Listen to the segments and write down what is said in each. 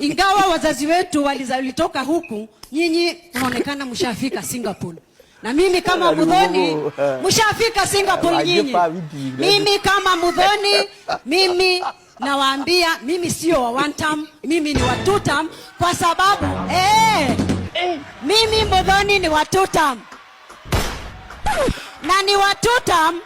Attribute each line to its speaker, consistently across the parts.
Speaker 1: Ingawa wazazi wetu walitoka huku, nyinyi unaonekana mshafika Singapore. Na mimi kama Muthoni, mshafika Singapore nyinyi. Mimi kama Muthoni, mimi nawaambia mimi sio wa one term, mimi ni wa two term kwa sababu mimi Muthoni ni wa two term. Na ni wa two term.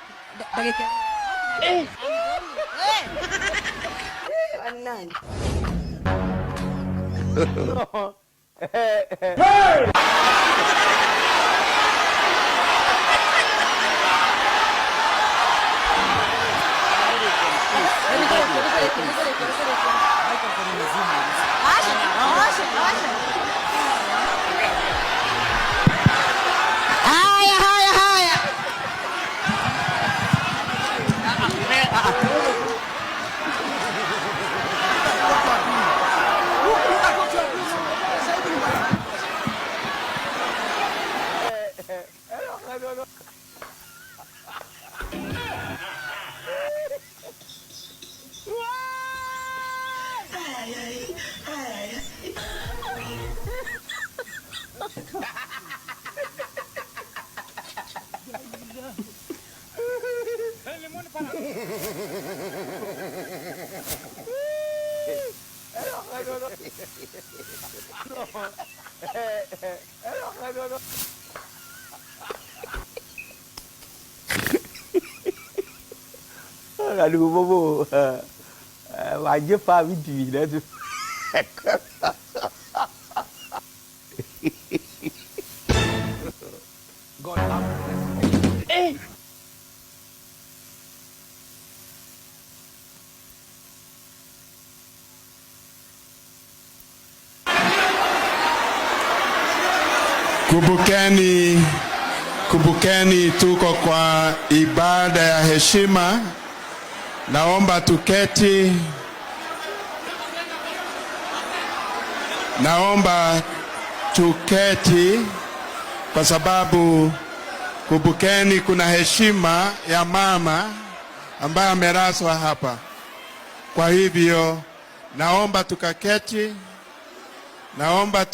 Speaker 2: Aduh bobo, wajib pak video dah tu. God up.
Speaker 3: Kumbukeni tuko kwa ibada ya heshima. Naomba tuketi. Naomba tuketi kwa sababu kumbukeni kuna heshima ya mama ambaye ameraswa hapa. Kwa hivyo naomba tukaketi. Naomba